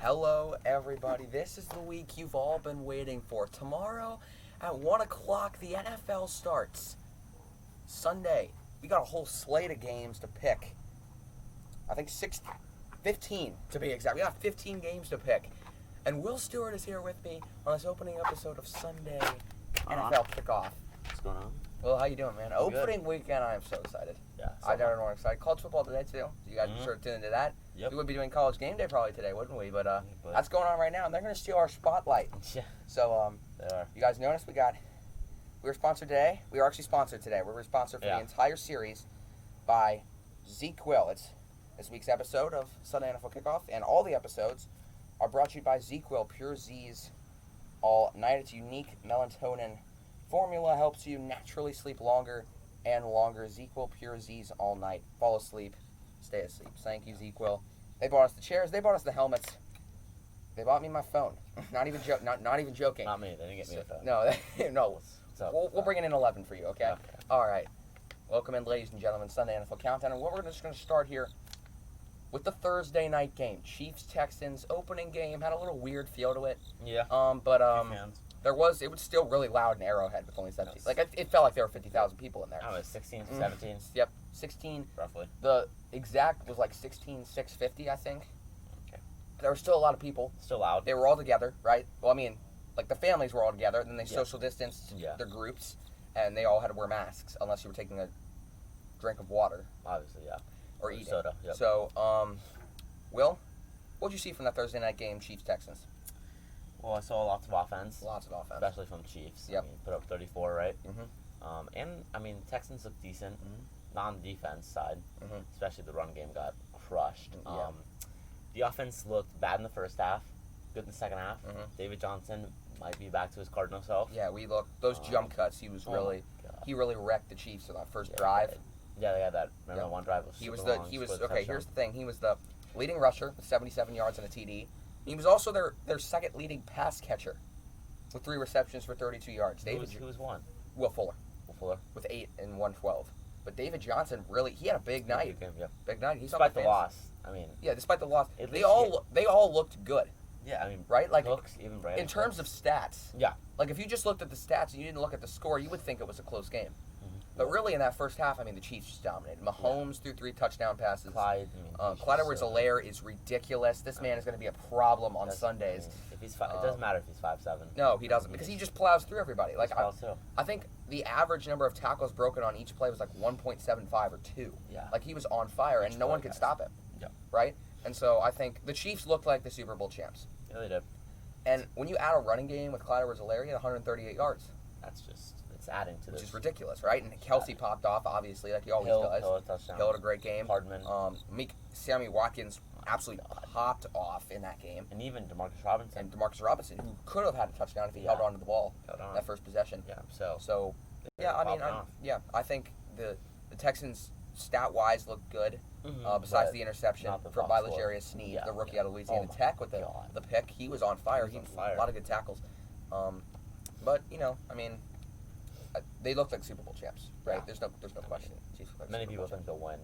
Hello, everybody. This is the week you've all been waiting for. Tomorrow at 1 o'clock, the NFL starts. Sunday, we got a whole slate of games to pick. I think 15 to be exact. We got 15 games to pick. And Will Stewart is here with me on this opening episode of Sunday NFL Kickoff. What's going on? Will, how you doing, man? I'm Opening good. weekend, I am so excited. Yeah. I never know I'm excited. College football today, too. So you guys be sure to tune into that. Yep. We would be doing college game day probably today, wouldn't we? But But- that's going on right now, and they're going to steal our spotlight. Yeah. So, They are. you guys notice we were sponsored today. We are actually sponsored today. We're sponsored for the entire series by ZQuil. It's this week's episode of Sunday NFL Kickoff, and all the episodes are brought to you by ZQuil, Pure Z's all night. Its unique melatonin formula helps you naturally sleep longer and longer. ZQuil Pure Z's all night. Fall asleep, stay asleep. Thank you, ZQuil. They bought us the chairs. They bought us the helmets. They bought me my phone. Not even joking. Not me. They didn't get me a phone. No, no. What's up? We'll bring it in 11 for you, okay? Okay. All right. Welcome in, ladies and gentlemen, Sunday NFL Countdown. And we're just going to start here with the Thursday night game. Chiefs-Texans opening game. Had a little weird feel to it. Yeah. But it was still really loud in Arrowhead with only 17. Yes. Like, it felt like there were 50,000 people in there. I was 16, 17. Yep, 16. Roughly. The exact was like 16,650, I think. Okay. There were still a lot of people. Still loud. They were all together, right? Well, I mean, like the families were all together, and then they Yeah. social distanced Yeah. their groups, and they all had to wear masks unless you were taking a drink of water Obviously, yeah. or eating. Soda. Yep. So, Will, what'd you see from that Thursday night game, Chiefs-Texans? Well, I saw lots of offense. Lots of offense. Especially from Chiefs. Yep. I mean, put up 34, right? Mm-hmm. And, I mean, Texans look decent. Mhm. Not on the defense side. Mhm. Especially the run game got crushed. Yeah. The offense looked bad in the first half. Good in the second half. Mhm. David Johnson might be back to his Cardinal self. Yeah, we looked those jump cuts. He was Oh really my God. he really wrecked the Chiefs on that first Yeah, drive. Yeah, they had that. Remember Yep. that one drive? He was super the long, he was scored the okay. touchdown. Here's the thing. He was the leading rusher with 77 yards and a TD. He was also their second leading pass catcher with 3 receptions for 32 yards. Who was one? Will Fuller Will Fuller. with 8 and 112. But David Johnson he had a big night. Yeah. Big night. He's Despite on the fans. loss, I mean. Yeah, despite the loss, At they least all looked good, Yeah, I mean. right? Like Cooks, even Brandon in terms of Cooks. stats. Yeah. Like if you just looked at the stats and you didn't look at the score, you would think it was a close game. Mhm. But really, in that first half, I mean, the Chiefs just dominated. Mahomes threw 3 touchdown passes. Clyde. I mean, Clyde Edwards-Helaire is ridiculous. This man is going to be a problem on Sundays. I mean, if he's it doesn't matter if he's 5'7". No, he doesn't, because he just plows through everybody. Like too. I think the average number of tackles broken on each play was like 1.75 or 2. Yeah. Like he was on fire, and no one could stop him. Yeah. Right? And so I think the Chiefs looked like the Super Bowl champs. Yeah, they did. And when you add a running game with Clyde Edwards-Helaire, he had 138 yards, It's adding to which this. is ridiculous, right? And Kelsey popped off, obviously, like he always Hill, does. Hill had a touchdown. Hill had a great game. Hardman. Sammy Watkins absolutely God. popped off in that game. And even DeMarcus Robinson. And Demarcus Robinson, who could have had a touchdown if he Yeah. held on to the ball Held on. that first possession. Yeah, so. So, they yeah, were I mean, popping off. I think the Texans stat-wise look good. Mhm, Besides but the interception not the by top score. L'Jarius Sneed, Yeah, the rookie yeah. out of Louisiana Oh my Tech, with God. the pick. He was on fire. He was on fire. A lot of good tackles. But I mean, they look like Super Bowl champs, right? Yeah. There's no question. Chiefs look like Many Super people Bowl think they'll win.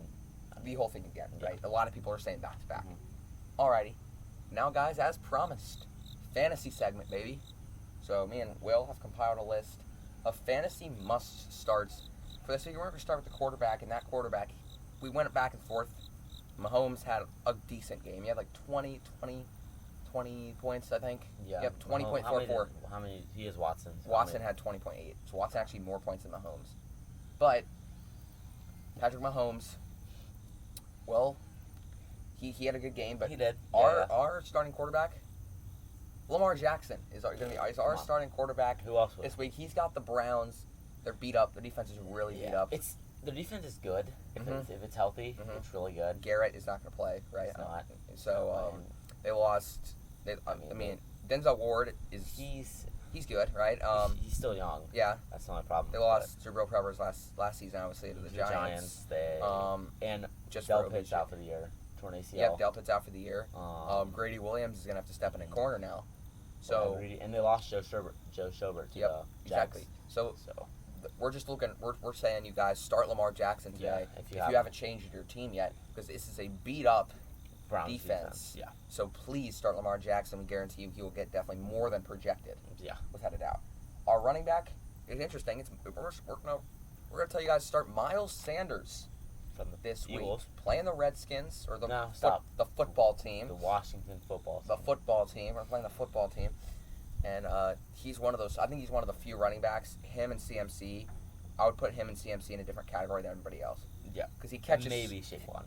the whole thing again, Yeah. right? A lot of people are saying back to back. Mhm. Alrighty, now guys, as promised, fantasy segment, baby. So me and Will have compiled a list of fantasy must starts for this week. We're going to start with the quarterback, and that quarterback, we went back and forth. Mahomes had a decent game. He had like 20 points, I think. Yeah. Yep, 20.44. How many? He is Watson. So Watson had 20.8. So Watson actually more points than Mahomes. But Patrick Mahomes, well, he had a good game, but He did. Our starting quarterback, Lamar Jackson, is our Come on. starting quarterback Who else was? this week. He's got the Browns. They're beat up. The defense is really beat up. The defense is good Mhm. if it's healthy. Mhm. It's really good. Garrett is not going to play, right? He's not. So And they lost. I mean, Denzel Ward is he's good, right? he's still young. Yeah, That's the only problem. they lost Jabril Peppers last season, obviously, to the Giants. They and Just Del for Pitt's OBJ. out for the year. Torn ACL. Yep, Del Pitt's out for the year. Grady Williams is going to have to step in a corner now. So and they lost Joe Schobert to the exactly. Jags. So So we're just looking. We're saying you guys start Lamar Jackson today if you you haven't changed your team yet, because this is a beat up Browns defense. Yeah. So please start Lamar Jackson. We guarantee you he will get definitely more than projected. Yeah. Without a doubt. Our running back is interesting. We're gonna tell you guys to start Miles Sanders From the this Eagles. week, playing the Redskins or the the football team. The Washington football team. The football team. We're playing the football team, and he's one of those. I think he's one of the few running backs. Him and CMC, I would put him and CMC in a different category than everybody else. Yeah, because he catches maybe Saquon.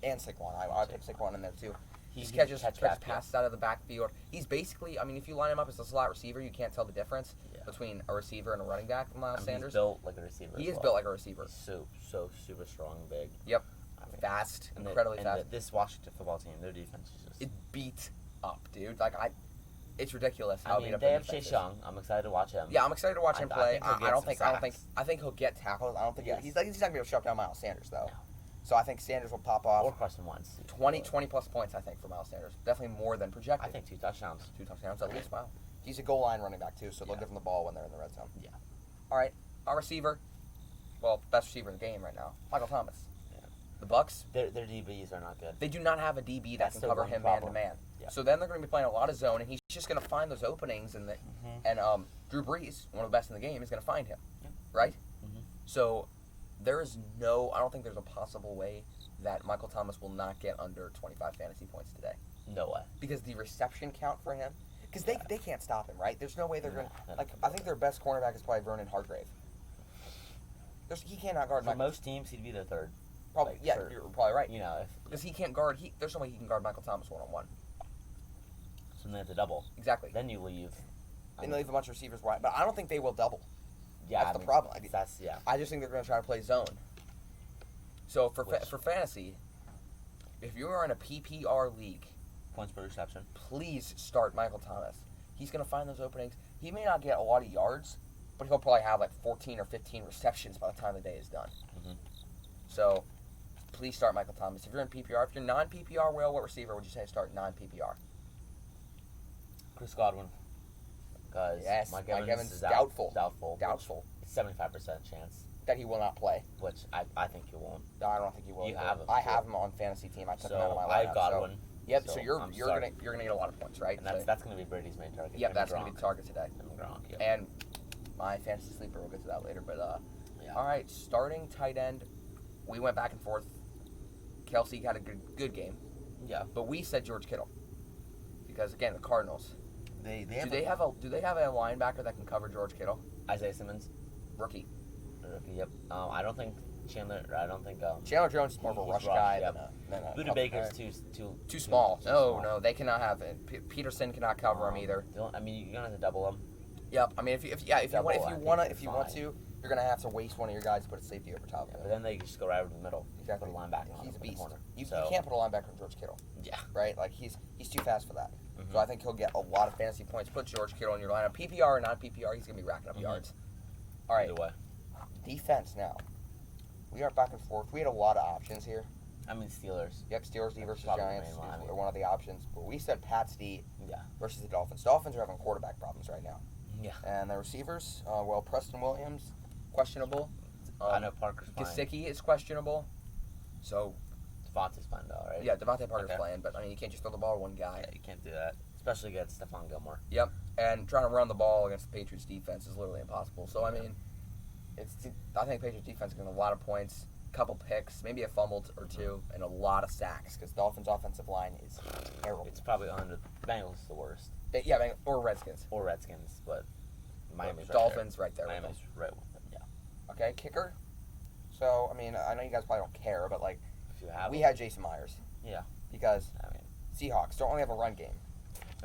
And Saquon. I would pick Saquon in there too. He He catches catch passes out of the backfield. He's basically, I mean, if you line him up as a slot receiver, you can't tell the difference between a receiver and a running back. Miles Sanders. He's built like a receiver. He is built like a receiver. He's so super strong and big. Yep. Fast, incredibly fast. This Washington football team, their defense is just... It beat up, dude. It's ridiculous how beat up they their have defense Chase is. Young. I'm excited to watch him. Yeah, I'm excited to watch him play. I think he'll get tackled. I don't think Yes. he's not gonna be able to shut down Miles Sanders though. No. So I think Sanders will pop off. Or Carson Wentz. 20 plus points, I think, for Miles Sanders. Definitely more than projected. I think 2 touchdowns. 2 touchdowns at least. Wow. He's a goal line running back too, so they'll give him the ball when they're in the red zone. Yeah. All right, our receiver, best receiver in the game right now, Michael Thomas. Yeah. The Bucks. Their DBs are not good. They do not have a DB that That's can their cover one him problem. man to man. Yeah. So then they're going to be playing a lot of zone, and he's just going to find those openings, and Drew Brees, one of the best in the game, is going to find him, right? Mm-hmm. So I don't think there's a possible way that Michael Thomas will not get under 25 fantasy points today. No way. Because the reception count for him, because they can't stop him, right? There's no way they're going No, to, I think their best cornerback is probably Vernon Hargrave. He cannot guard For Michael. most teams, he'd be their third. Probably, you're probably right. You know, because he can't guard, there's no way he can guard Michael Thomas one-on-one. So then they have to double. Exactly. Then you leave. Then they leave a bunch of receivers wide, but I don't think they will double. Yeah, That's the problem. I just think they're going to try to play zone. So for fantasy, if you are in a PPR league, points per reception, please start Michael Thomas. He's going to find those openings. He may not get a lot of yards, but he'll probably have like 14 or 15 receptions by the time the day is done. Mm-hmm. So please start Michael Thomas. If you're in PPR, if you're non-PPR, what receiver would you say start non-PPR? Chris Godwin. Because yes, Mike Evans is doubtful. Doubtful. Doubtful. 75% chance. That he will not play. Which I think he won't. No, I don't think he will. You have him. I have him on fantasy team. I took him out of my lineup. I have Godwin. Yep. So you're gonna get a lot of points, right? And that's gonna be Brady's main target. Yep, that's gonna be the target today. And Gronk. Yep. And my fantasy sleeper. We'll get to that later. But yeah. All right, starting tight end. We went back and forth. Kelsey had a good game. Yeah. But we said George Kittle because again the Cardinals. Do they have a linebacker that can cover George Kittle? Isaiah Simmons, rookie. Yep. I don't think Chandler Jones is more of a rush guy than a Buda Baker's too small. No, they cannot have it. Peterson cannot cover him either. I mean, you're gonna have to double him. Yep. I mean, if you want to, you're gonna have to waste one of your guys to put a safety over top of him. But then they just go right over the middle. Exactly. Put a linebacker. He's a beast. Corner. You can't put a linebacker on George Kittle. Yeah. Right. Like he's too fast for that. Mm-hmm. So I think he'll get a lot of fantasy points. Put George Kittle in your lineup. PPR or non-PPR, he's gonna be racking up yards. All right. Either way. Defense now. We are back and forth. We had a lot of options here. I mean, Steelers. Yep, Steelers D versus Probably Giants the main line. are one of the options. But we said Pats D Yeah. versus the Dolphins. Dolphins are having quarterback problems right now. Yeah. And the receivers, Preston Williams, questionable. I know Parker's playing. Gesicki is questionable. So Devontae's playing though, right? yeah, Devontae Parker's playing, but I mean you can't just throw the ball to one guy. Yeah, you can't do that, especially against Stephon Gilmore. Yep, and trying to run the ball against the Patriots defense is literally impossible. So I mean, I think Patriots defense is going to get a lot of points, couple picks, maybe a fumble or two, and a lot of sacks because Dolphins' offensive line is terrible. It's probably under the Bengals is the worst. Or Redskins. Or Redskins, but Miami's Dolphins right there. Miami's right with them. Yeah. Okay, kicker. So I mean, I know you guys probably don't care, but like, If you have we him. had Jason Myers. Yeah. Because I mean, Seahawks don't only have a run game.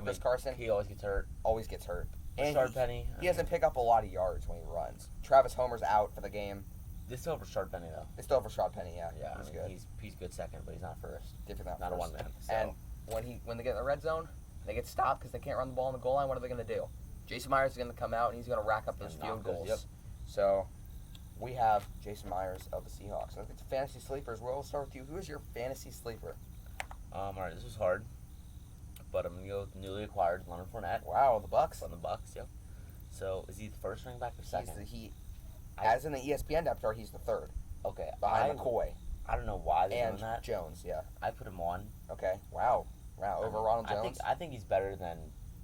Chris Carson he always gets hurt. always gets hurt. And Rashard Penny. he doesn't pick up a lot of yards when he runs. Travis Homer's out for the game. They still have Rashard Penny though. They still have Rashad Penny, yeah. Yeah, He's I mean, good. He's good second, but he's not first. Different Not a one man. So. And when they get in the red zone, they get stopped because they can't run the ball on the goal line. What are they going to do? Jason Myers is going to come out and he's going to rack up those field goals. Yep. So we have Jason Myers of the Seahawks. Let's get to fantasy sleepers. We'll start with you. Who is your fantasy sleeper? All right, this was hard, but I'm gonna go with newly acquired Leonard Fournette. Wow, the Bucks. On the Bucks, yep. So is he the first running back or second? As in the ESPN depth chart, he's the third. Okay, Behind McCoy. I don't know why they're and doing that. Jones, yeah. I put him 1. Okay. Wow. Over Ronald Jones? I think he's better than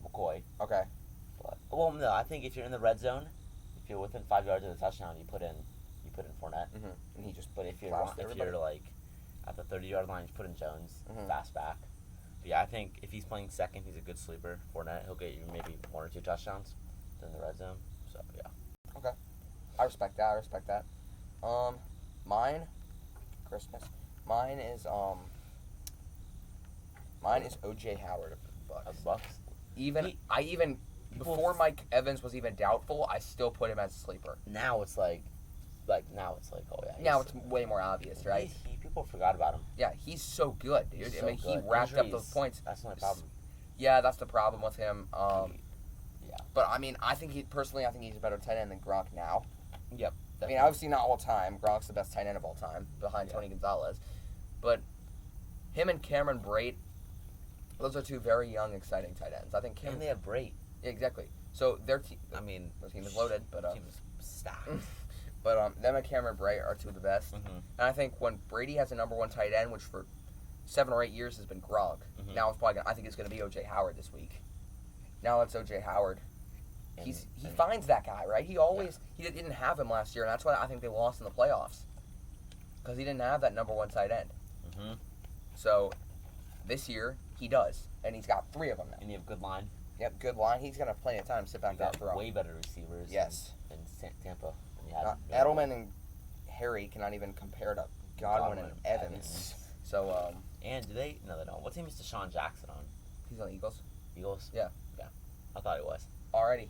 McCoy. Okay. But, well, no, I think if you're in the red zone, if you're within 5 yards of the touchdown, you put in Fournette. Mm-hmm. And he just But if you're everybody. like at the 30-yard line, you put in Jones, Mm-hmm. fast back. But yeah, I think if he's playing second, he's a good sleeper. Fournette, he'll get you maybe 1 or 2 touchdowns in the red zone. So yeah. Okay. I respect that. Mine, Christmas. Mine is O.J. Howard of the Bucks. Of the Bucks. Before Mike Evans was even doubtful, I still put him as a sleeper. Now it's like oh yeah. Now it's way more obvious, right? People forgot about him. Yeah, he's so good, dude. He's I mean, so he good. racked up Injuries, those points. That's my problem. Yeah, that's the problem with him. Yeah. But I mean, I think he's a better tight end than Gronk now. Yep. I mean, obviously not all time. Gronk's the best tight end of all time, behind Tony Gonzalez. But him and Cameron Brate, those are 2 very young, exciting tight ends. I think Cameron. And they have Brate. Yeah, exactly. So their team. I mean, their team is loaded, but team is stacked. But them and Cameron Brate are 2 of the best. Mm-hmm. And I think when Brady has a number 1 tight end, which for 7 or 8 years has been Gronk, Mm-hmm. now it's probably I think it's going to be O.J. Howard this week. Now it's O.J. Howard. He finds that guy, right? He didn't have him last year, and that's why I think they lost in the playoffs, because he didn't have that number 1 tight end. Mm-hmm. So this year he does, and he's got 3 of them now. And you have good line. Yep, good line. He's gonna have plenty of time to sit back there and throw. Way better receivers. Yes. In Tampa. Edelman and Harry cannot even compare to Godwin and Evans. So and do they? No, they don't. What team is Deshaun Jackson on? he's on the Eagles. Eagles. Yeah. I thought he was. Alrighty.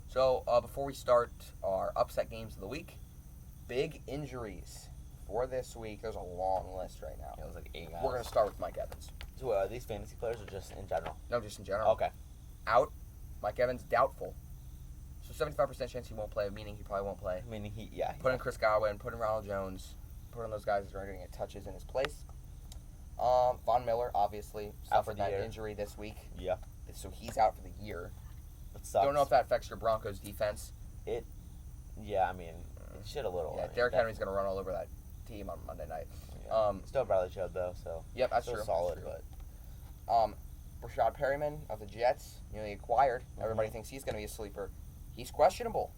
So before we start our upset games of the week, big injuries for this week. There's a long list right now. Yeah, it was like 8 guys. We're gonna start with Mike Evans. So are these fantasy players or just in general? No, just in general. Okay. Out. Mike Evans doubtful. So 75% chance he won't play, meaning he probably won't play. I mean, Put in Chris Godwin, put in Ronald Jones, put in those guys that are going to get touches in his place. Von Miller obviously suffered that injury this week. Yeah. So he's out for the year. It sucks. Don't know if that affects your Broncos defense. Yeah, I mean, it should a little. Yeah, Derrick Henry's going to run all over that team on Monday night. Yeah. Still Bradley Chubb though, so. Yep, that's still true. solid, that's true. but. Rashad Perryman of the Jets, newly acquired. Mm-hmm. Everybody thinks he's going to be a sleeper. He's questionable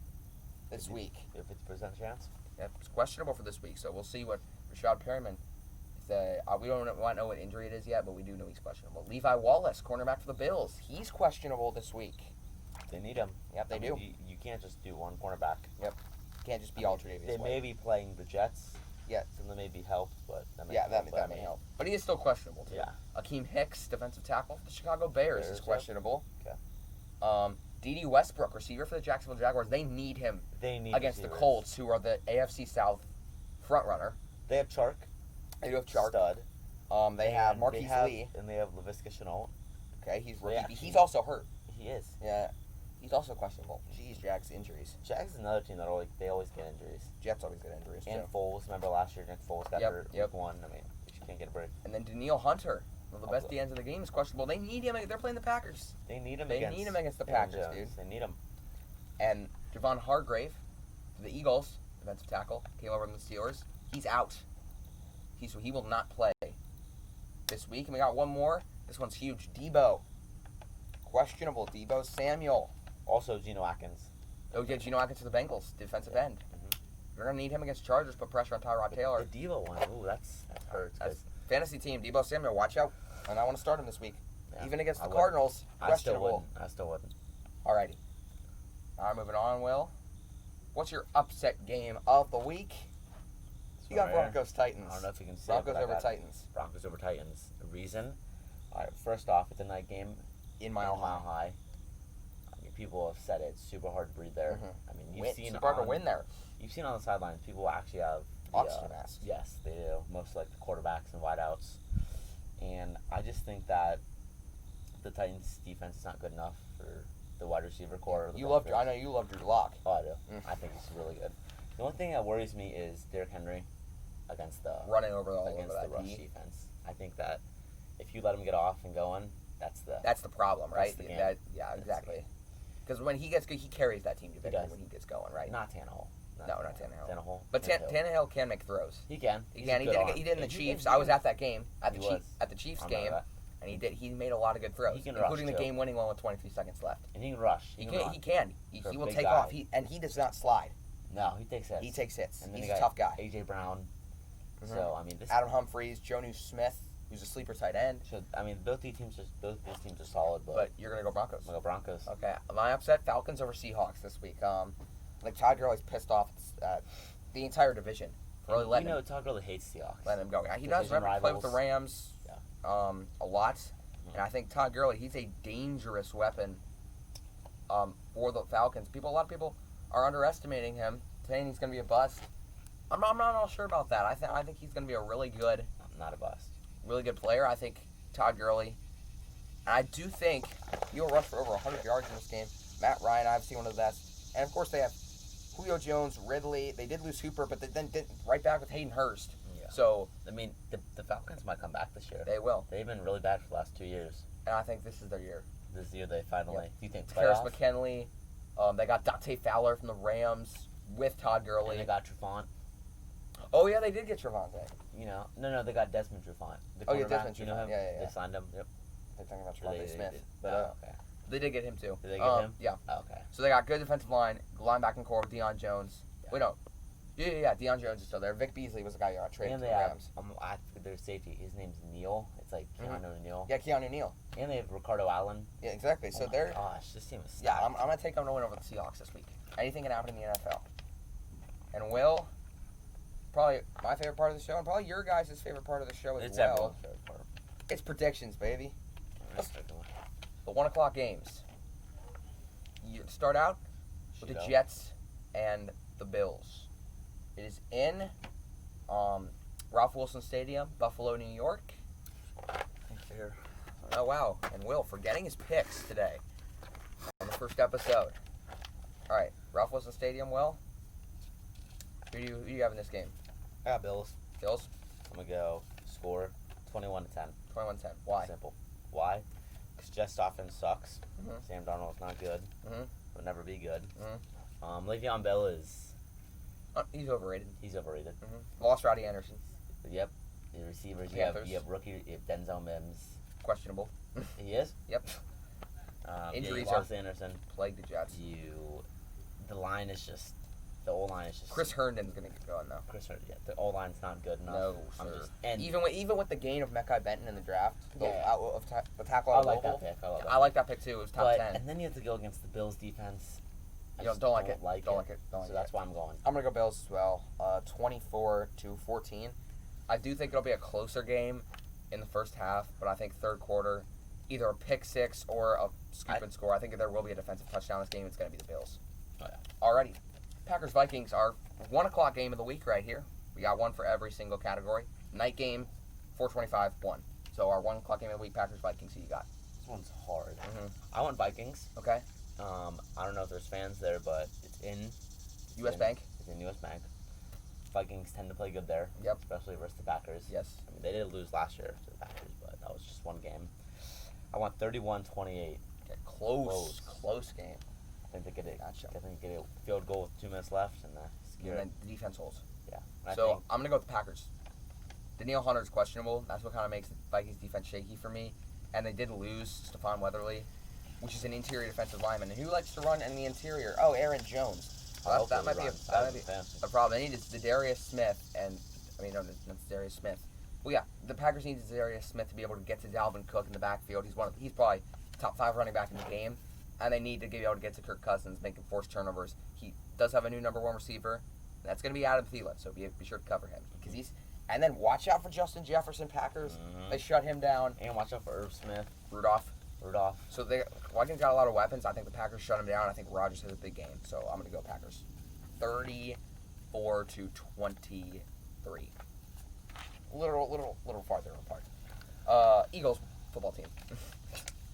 this week. 50% chance? Yep, it's questionable for this week, so we'll see what Rashad Perryman. We don't know what injury it is yet, but we do know he's questionable. Levi Wallace, cornerback for the Bills, he's questionable this week. They need him. Yep, they do. You can't just do one cornerback. Yep, can't just be alternating. They may be playing the Jets. Yeah, so they may be helped, but that may help. But he is still questionable too. Yeah. Akeem Hicks, defensive tackle for the Chicago Bears, is questionable. Okay. D.D. Westbrook, receiver for the Jacksonville Jaguars, they need him against the Colts, who are the AFC South frontrunner. They have Chark. They do have Chark. Stud. They have Marquise Lee. And they have Laviska Shenault. Okay, he's also hurt. He is. Yeah. He's also questionable. Jeez, Jags injuries. Jags is another team that they always get injuries. Jets always get injuries, and too. Foles, remember last year Nick Foles got hurt week 1. I mean, you can't get a break. And then Daniil Hunter, one of the best DNs in the game, is questionable. They need him. They're playing the Packers. They need him against the Packers, dude. They need him. And Javon Hargrave, for the Eagles, defensive tackle, came over from the Steelers. He's out. He will not play this week. And we got one more. This one's huge. Debo. Questionable. Debo Samuel. Also, Geno Atkins. Oh, yeah, Geno Atkins for the Bengals, defensive end. Mm-hmm. We're going to need him against Chargers, put pressure on Tyrod Taylor. The Debo one, that hurts. That's fantasy team, Debo Samuel, watch out. And I want to start him this week. Yeah, even against the Cardinals, questionable. I still wouldn't. Alrighty. All right, moving on, Will. What's your upset game of the week? You got Broncos-Titans. I don't know if you can see Broncos over Titans. Broncos over Titans. The reason? All right, first off, it's a night game in Mile High. I mean, people have said it's super hard to breathe there. Mm-hmm. I mean, you've seen super hard to win there. You've seen on the sidelines, people actually have oxygen masks. Yes, they do. Most like the quarterbacks and wideouts. And I just think that the Titans' defense is not good enough for the wide receiver core. I know you love Drew Lock. Oh, I do. I think he's really good. The only thing that worries me is Derrick Henry against the running over the rush defense. I think that if you let him get off and going, that's the problem, right? The game. Exactly. Because when he gets good, he carries that team to victory when he gets going, right? Not Tannehill. No, not Tannehill. Tannehill. But Tannehill can make throws. He can. He can. He did in the Chiefs. I was at that game at the Chiefs game, and he made a lot of good throws, including the game-winning one with 23 seconds left. And he can rush. He can. He will take off. He does not slide. No, he takes hits. He takes hits. And then he's a tough guy. A.J. Brown. Mm-hmm. So I mean, Adam Humphries, Jonnu Smith, who's a sleeper tight end. So I mean, both these teams are solid. But you're gonna go Broncos. I'm gonna go Broncos. Okay, my upset: Falcons over Seahawks this week. Like Todd Gurley's pissed off the entire division. Really letting him. Todd really hates Seahawks. Letting him go. He does play with the Rams. Yeah. A lot. And I think Todd Gurley, he's a dangerous weapon for the Falcons. A lot of people are underestimating him, saying he's going to be a bust. I'm not all sure about that. I think he's going to be a really good, not a bust, really good player. I think Todd Gurley. And I do think he'll rush for over 100 yards in this game. Matt Ryan, I've seen one of the best. And of course they have Julio Jones, Ridley. They did lose Hooper, but they then did right back with Hayden Hurst. Yeah. So I mean, the Falcons might come back this year. They will. They've been really bad for the last 2 years. And I think this is their year. This year they finally. Yep. Do you think Harris playoff? McKinley. They got Dante Fowler from the Rams with Todd Gurley. And they got Trufant. Oh yeah, they did get Trevante. No, they got Desmond Trufant. Desmond Trufant. You know him? Yeah. They signed him. Yep. They're talking about Trevante Smith. Okay. They did get him too. Did they get him? Yeah. Oh, okay. So they got good defensive line, linebacking core with Deion Jones. Yeah. Wait, no. Yeah. Deion Jones is still there. Vic Beasley was the guy who got traded to the Rams. Their safety. His name's Neal. It's like Keanu Neal. Yeah, Keanu Neal. And they have Ricardo Allen. Yeah, exactly. So they're. Gosh, this team is stacked. Yeah, I'm gonna take them to win over the Seahawks this week. Anything can happen in the NFL. And Will, probably my favorite part of the show, and probably your guys' favorite part of the show as well. Everyone's favorite part. It's predictions, baby. Right, the 1 o'clock games. You start out with the Jets and the Bills. It is in Ralph Wilson Stadium, Buffalo, New York. Fair. Oh, wow. And Will, forgetting his picks today on the first episode. All right, Ralph Wilson Stadium, Will. Who do you have in this game? I got Bills. Bills? I'm going to go score 21-10. 21-10. Why? Simple. Why? Because Jets' offense sucks. Mm-hmm. Sam Darnold's not good. Mm-hmm. Will never be good. Mm-hmm. Le'Veon Bell is... he's overrated. He's overrated. Mm-hmm. Lost Roddy Anderson. Yep. The receivers, you have Denzel Mims. Questionable. He is? Yep. Injuries lost Anderson. Plagued the Jets. The line is just... The O-line is just... Chris Herndon's going to get going, though. The O-line's not good enough. No, sir. Even with the gain of Mekhi Benton in the draft, the tackle I out like local, that pick. I like that pick, too. It was top 10. And then you have to go against the Bills' defense. Don't like it. So that's why I'm going. I'm going to go Bills as well. 24-14. I do think it'll be a closer game in the first half, but I think third quarter, either a pick six or a scoop and score. I think there will be a defensive touchdown this game. It's going to be the Bills. Oh, yeah. Alrighty. Packers-Vikings are 1 o'clock game of the week right here. We got one for every single category. Night game, 4:25, 1. So our 1 o'clock game of the week, Packers-Vikings, who you got? This one's hard. Mm-hmm. I want Vikings. Okay. I don't know if there's fans there, but it's in U.S. Bank. It's in U.S. Bank. Vikings tend to play good there. Yep. Especially versus the Packers. Yes. I mean, they did lose last year to the Packers, but that was just one game. I want 31-28. Okay, close game. I think they get it. Gotcha. I think they get a field goal with 2 minutes left, and then the defense holds. Yeah. So I'm gonna go with the Packers. Danielle Hunter's questionable. That's what kind of makes the Vikings defense shaky for me. And they did lose Stephon Weatherly, which is an interior defensive lineman. And who likes to run in the interior? Oh, Aaron Jones. So that might be a problem. They need Darius Smith, Darius Smith. Well, yeah, the Packers need Darius Smith to be able to get to Dalvin Cook in the backfield. He's probably top 5 running back in the game, and they need to be able to get to Kirk Cousins, making forced turnovers. He does have a new number 1 receiver. That's going to be Adam Thielen, so be sure to cover him because And then watch out for Justin Jefferson, Packers. Mm-hmm. They shut him down. And watch out for Irv Smith. Rudolph. So Vikings got a lot of weapons. I think the Packers shut him down. I think Rodgers has a big game. So I'm going to go Packers. 34-23. Little farther apart. Eagles football team.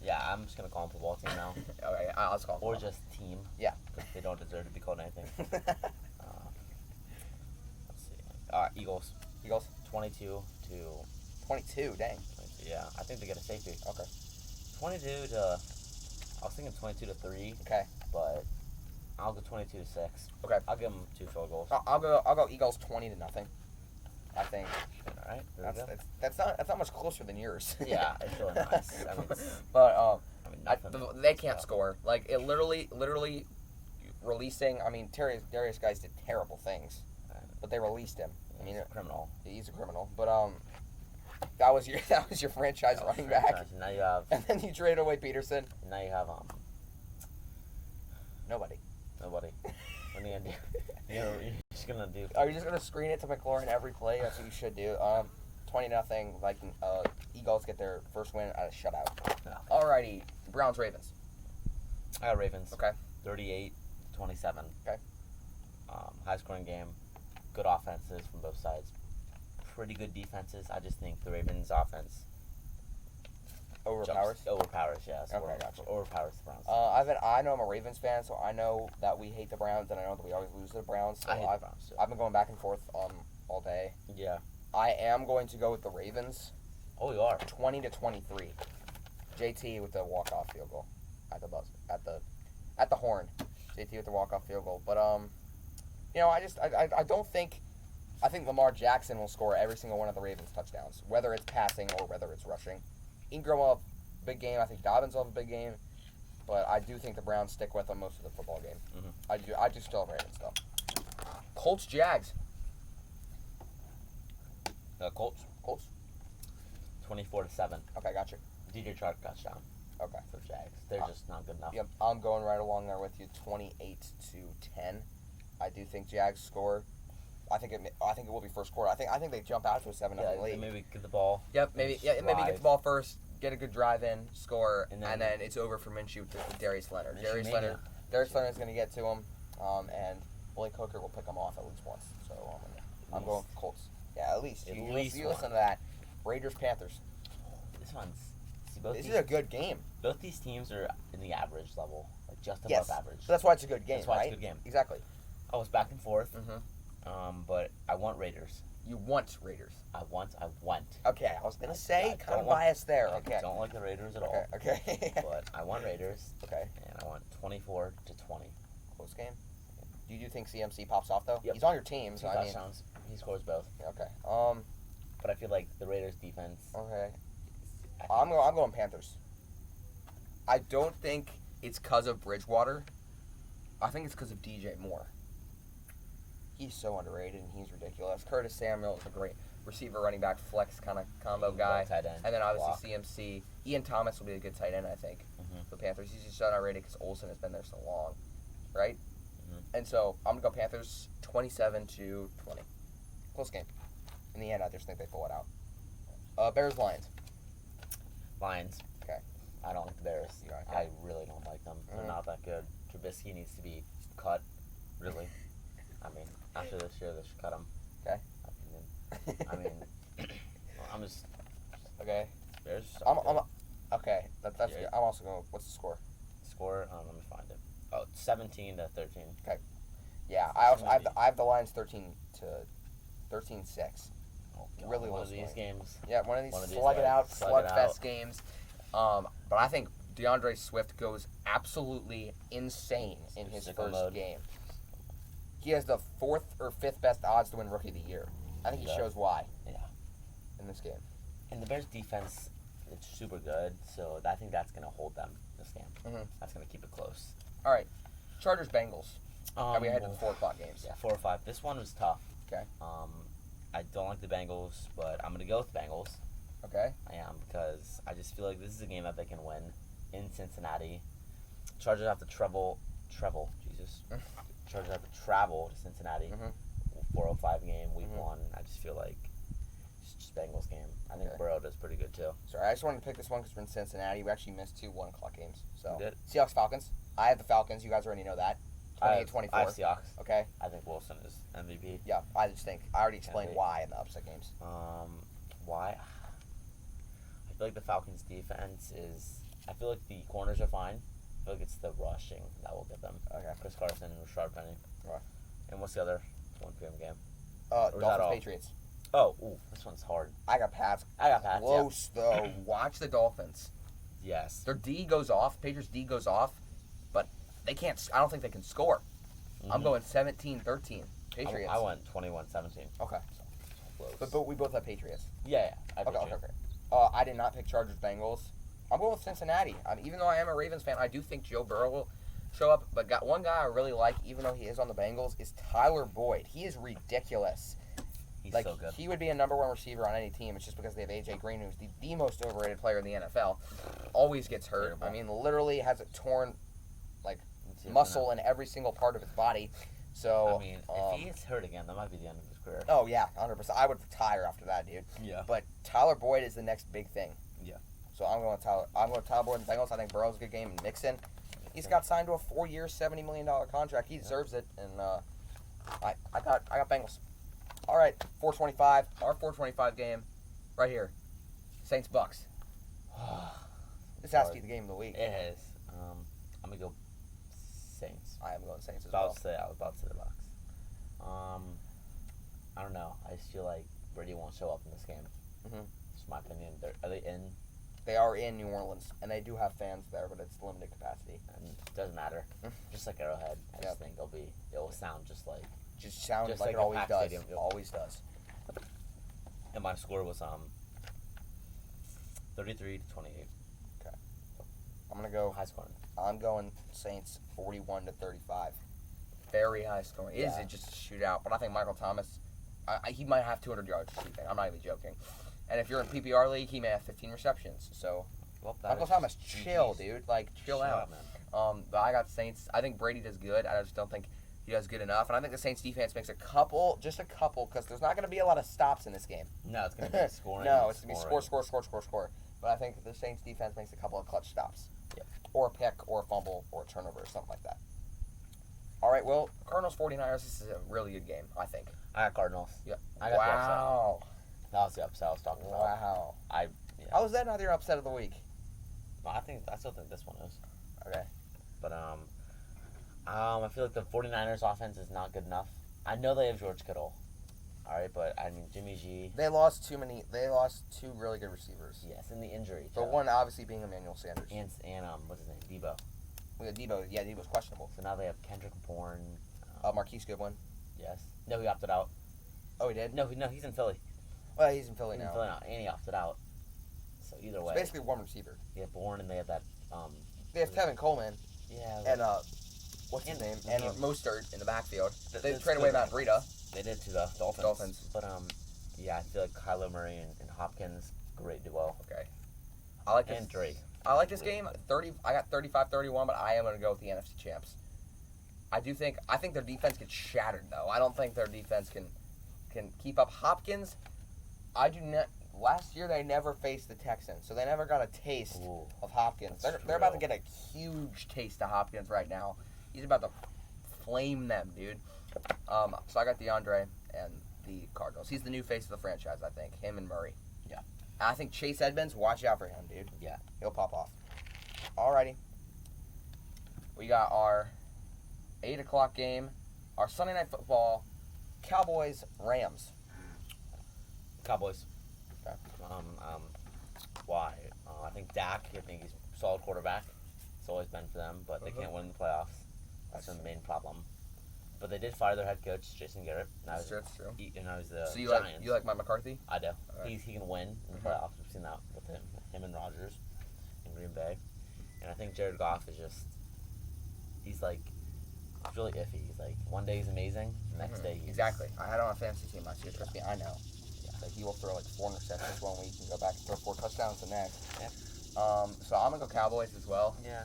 Yeah, I'm just going to call them football team now. Okay, I'll just call them. Or just team. Yeah. Because they don't deserve to be called anything. Let's see. Eagles. 22. Dang. 22, yeah, I think they get a safety. Okay. 22 to... I was thinking 22-3. Okay. But I'll go 22-6. Okay. I'll give them 2 field goals. I'll go Eagles 20-0. I think All right. that's not much closer than yours. Yeah, it's really nice. I mean, but nothing. they can't score. Like it literally releasing. I mean, Darius guys did terrible things, but they released him. I mean, he's a criminal. He's a criminal. But that was your franchise running back. Now you have. And then you traded away Peterson. Now you have Nobody. What are you gonna do? You're just gonna do. Are you just gonna screen it to McLaurin every play? That's what you should do. 20-0. Like Eagles get their first win at a shutout. Yeah. Alrighty, Browns Ravens. I got Ravens. Okay. 38-27. Okay. High scoring game. Good offenses from both sides. Pretty good defenses. I just think the Ravens offense Overpowers, yes. Okay, gotcha. Overpowers the Browns. I know I'm a Ravens fan, so I know that we hate the Browns, and I know that we always lose to the Browns. So I hate the Browns too. I've been going back and forth all day. Yeah. I am going to go with the Ravens. Oh, you are. 20-23. JT with the walk-off field goal at the horn. JT with the walk-off field goal, but I don't think. I think Lamar Jackson will score every single one of the Ravens' touchdowns, whether it's passing or whether it's rushing. Ingram will have a big game. I think Dobbins will have a big game. But I do think the Browns stick with them most of the football game. Mm-hmm. I do still have Ravens, though. Colts, Jags. Colts. 24-7. Okay, gotcha. DJ Chark touchdown. Okay. For Jags. They're just not good enough. Yep, I'm going right along there with you, 28-10. I do think Jags score. I think it will be first quarter. I think they jump out to a 7-0 lead. Maybe get the ball. Yep, maybe get the ball first, get a good drive in, score, and then it's over for Minshew with Darius Leonard. Darius Leonard is going to get to him, and Blake Hooker will pick him off at least once. So I'm going with Colts. Yeah, at least. You listen to that. Raiders, Panthers. This is a good game. Both these teams are in the average level, like just above average. So that's why it's a good game, That's why right? It's a good game. Exactly. I was back and forth, but I want Raiders. You want Raiders. I want. Okay, I was gonna say kind of biased there. Okay. I don't like the Raiders at all. Okay. But I want Raiders. Okay. And I want 24-20. Close game. Do you think CMC pops off though? Yep. He's on your team, so 2 touchdowns. He scores both. Okay. But I feel like the Raiders defense. Okay. I'm going Panthers. I don't think it's because of Bridgewater. I think it's because of DJ Moore. He's so underrated and he's ridiculous. Curtis Samuel is a great receiver, running back, flex kind of combo guy. Tight end. And then obviously CMC. Ian Thomas will be a good tight end, I think, for the Panthers. He's just underrated because Olsen has been there so long, right? And so I'm going to go Panthers 27-20. Close game. In the end, I just think they pull it out. Bears, Lions. Lions. Okay. I don't like the Bears. I really don't like them. They're not that good. Trubisky needs to be cut, really. I mean, after this year, they should cut him. Okay. I mean, I'm just okay. Bears. Okay. That's good. I'm also going. What's the score? Score. Let me find it. Oh, 17-13. Okay. Yeah, I have the Lions 13-6. Oh, really one low of these scoring. games. Yeah, one of these slug it out, slugfest games. But I think DeAndre Swift goes absolutely insane in his first game. He has the 4th or 5th best odds to win Rookie of the Year. I think he shows why. Yeah. In this game. And the Bears defense, it's super good, so I think that's going to hold them this game. That's going to keep it close. All right. Chargers, Bengals. Are we ahead to the 4 o'clock games? Yeah, 4 or 5. This one was tough. Okay. I don't like the Bengals, but I'm going to go with the Bengals. Okay. I am, because I just feel like this is a game that they can win in Cincinnati. Chargers have to travel, Jesus. Chargers have to travel to Cincinnati. 4:05 game, week 1. I just feel like it's just Bengals game. I think Burrow does pretty good too. Sorry, I just wanted to pick this one because we're in Cincinnati. We actually missed 2 1 o'clock games. So Seahawks, Falcons. I have the Falcons. You guys already know that. 28-24. I have Seahawks. Okay. I think Wilson is MVP. Yeah, I already explained why in the upset games. Why? I feel like the Falcons' defense is. I feel like the corners are fine. I feel like it's the rushing that will get them. Okay. Chris Carson and Rashard Penny. Right. And what's the other 1 p.m. game? Dolphins, Patriots. Oh, this one's hard. I got Pats. Close, though. Watch the Dolphins. Yes. Their D goes off. Patriots' D goes off. But they can't. I don't think they can score. I'm going 17-13. Patriots. I went 21-17. Okay. Close. But we both have Patriots. Yeah. I bet you. Okay. I did not pick Chargers Bengals. I'm going with Cincinnati. Even though I am a Ravens fan, I do think Joe Burrow will show up. But one guy I really like, even though he is on the Bengals, is Tyler Boyd. He is ridiculous. He's so good. He would be a number one receiver on any team. It's just because they have A.J. Green, who's the most overrated player in the NFL. Always gets hurt. Terrible. I mean, literally has a torn, muscle in every single part of his body. So, I mean, if he gets hurt again, that might be the end of his career. Oh, yeah, 100%. I would retire after that, dude. Yeah. But Tyler Boyd is the next big thing. Yeah. So I'm going with Tyler Boyd and Bengals. I think Burrow's a good game. And Mixon, he's got signed to a 4-year, $70 million contract. He deserves it. And I got Bengals. All right, 425. Our 425 game right here. Saints Bucks. This has to be the game of the week. It is. I'm going to go Saints. I am going Saints as well. I was about to say the Bucks. I don't know. I just feel like Brady won't show up in this game. Mm-hmm. Just my opinion. Are they in? They are in New Orleans, and they do have fans there, but it's limited capacity. And it doesn't matter. Just like Arrowhead, I just think it will sound just like it always does. Stadium. It always does. And my score was 33-28. Okay. I'm gonna go high scoring. I'm going Saints 41-35. Very high scoring. Is it just a shootout? But I think Michael Thomas, he might have 200 yards receiving. I'm not even joking. And if you're in PPR league, he may have 15 receptions. So Michael Thomas, chill, dude. Chill out, man. But I got Saints. I think Brady does good. I just don't think he does good enough. And I think the Saints defense makes just a couple, because there's not going to be a lot of stops in this game. No, it's going to be scoring. No, it's going to be score. But I think the Saints defense makes a couple of clutch stops. Yep. Or a pick, or a fumble, or a turnover, or something like that. All right, well, Cardinals 49ers, this is a really good game, I think. I got Cardinals. Yeah. I got the upset. That was the upset I was talking about. Wow. How was that not your upset of the week? Well, I still think this one is. Okay. But I feel like the 49ers offense is not good enough. I know they have George Kittle. All right, but I mean Jimmy G. They lost two really good receivers. Yes, and the injury. But one obviously being Emmanuel Sanders. And what's his name? Debo. Debo's questionable. So now they have Kendrick Bourne. Marquise Goodwin. Yes. No, he opted out. Oh, he did? No, he's in Philly. Well, he's in Philly now. And he opted out. So either way. It's basically one receiver. They have Bourne, and they have that. They have Tevin Coleman. Yeah. And what's his name? And Mostert in the backfield. They traded away Matt Breida. They did to the Dolphins. But yeah, I feel like Kyler Murray and Hopkins, great duo. Okay. I like this. And Drake. I like this game. I got 35-31, but I am going to go with the NFC champs. I think their defense gets shattered, though. I don't think their defense can keep up. Hopkins, I do not. Last year they never faced the Texans, so they never got a taste of Hopkins. They're about to get a huge taste of Hopkins right now. He's about to flame them, dude. So I got DeAndre and the Cardinals. He's the new face of the franchise, I think. Him and Murray. Yeah. And I think Chase Edmonds, watch out for him, dude. Yeah. He'll pop off. Alrighty. We got our 8 o'clock game. Our Sunday Night Football. Cowboys-Rams. Cowboys. Okay. Why? I think Dak, he's a solid quarterback. It's always been for them, but they can't win the playoffs. That's their main problem. But they did fire their head coach, Jason Garrett. That's true. And now he's the So you Giants. like Mike McCarthy? I do. Right. He can win in the playoffs. We've seen that with him and Rodgers in Green Bay. And I think Jared Goff is just, he's really iffy. He's one day he's amazing, the next day he's... Exactly. I had him on a fantasy team last year. Trust me, I know. Yeah. He will throw 4 interceptions one week and go back and throw 4 touchdowns the next. Yeah. So I'm going to go Cowboys as well. Yeah.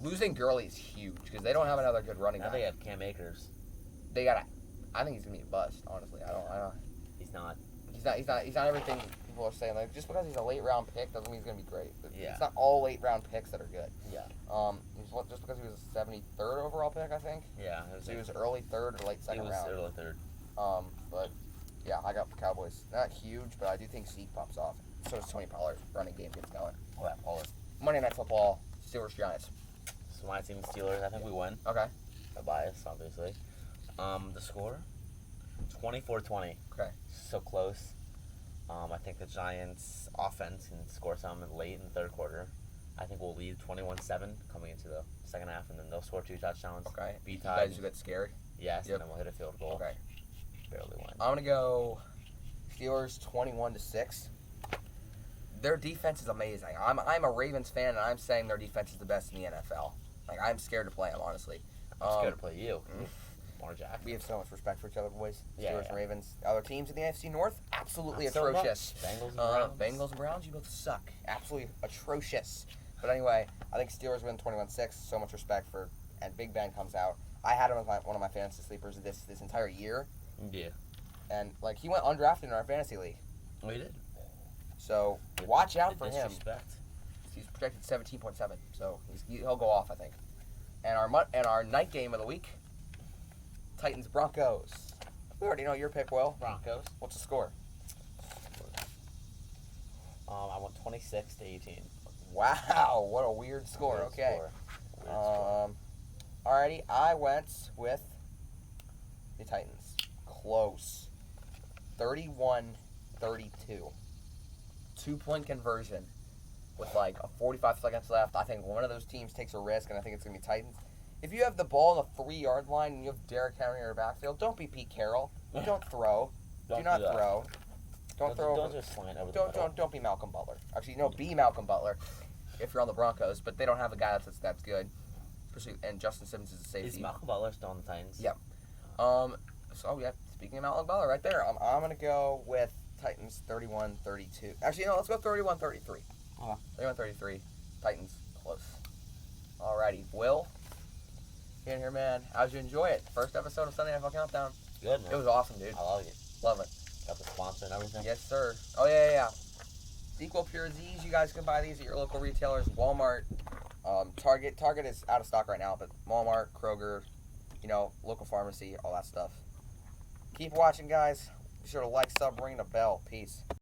Losing Gurley is huge because they don't have another good running guy. back. Now they have Cam Akers. I think he's gonna be a bust. Honestly, I don't. He's not. He's not everything people are saying. Just because he's a late round pick doesn't mean he's gonna be great. Yeah. It's not all late round picks that are good. Yeah. Just because he was a 73rd overall pick, I think. Yeah. He was early 3rd or late second round. He was early 3rd. But yeah, I got the Cowboys. Not huge, but I do think Zeke pops off. So does Tony Pollard. Running game gets going. Oh yeah, Pollard. Monday Night Football. Steelers Giants. So my team, Steelers. I think we win. Okay. No bias, obviously. The score, 24-20. Okay. So close. I think the Giants' offense can score some late in the third quarter. I think we'll lead 21-7 coming into the second half, and then they'll score 2 touchdowns. Okay. Be You tied. guys a bit scared? Yes, Yep. and then we'll hit a field goal. Okay. Barely win. I'm going to go Steelers 21-6. Their defense is amazing. I'm a Ravens fan, and I'm saying their defense is the best in the NFL. Like, I'm scared to play them, honestly. I'm scared to play you. Lamar Jackson. We have so much respect for each other, boys. Yeah, Steelers and Ravens. Other teams in the AFC North, absolutely Not so atrocious. much. Bengals and Browns. Bengals and Browns, you both suck. Absolutely atrocious. But anyway, I think Steelers win 21-6. So much respect for, and Big Ben comes out. I had him as one of my fantasy sleepers this entire year. Yeah. And, like, he went undrafted in our fantasy league. Oh, he did. So, watch out for him. Disrespect. He's projected 17.7, so he'll go off, I think. And our night game of the week, Titans Broncos. We already know your pick, Will. Broncos. What's the score? I went 26-18. Wow, what a weird score. Weird Okay. Weird score. Alrighty, I went with the Titans. Close. 31-32. 2-point conversion with like 45 seconds left. I think one of those teams takes a risk, and I think it's going to be Titans. If you have the ball on the 3-yard line and you have Derrick Henry in your backfield, don't be Pete Carroll. Don't throw. Do not throw. Don't throw. Don't just slant over the middle. Don't be Malcolm Butler. Actually, no, be Malcolm Butler if you're on the Broncos, but they don't have a guy that's good. Especially, and Justin Simmons is a safety. Is Malcolm Butler still on the Titans? Yep. So yeah, speaking of Malcolm Butler, right there, I'm gonna go with Titans 31-32. Actually, no, let's go 31-33. 31-33. Titans close. Alrighty, Will. In here, man. How'd you enjoy it? First episode of Sunday NFL Countdown. Good, man. It was awesome, dude. I love it. Love it. Got the sponsor and everything. Yes, sir. Oh yeah. Sequel Pure Z's. You guys can buy these at your local retailers. Walmart, Target. Target is out of stock right now, but Walmart, Kroger, local pharmacy, all that stuff. Keep watching, guys. Be sure to like, sub, ring the bell. Peace.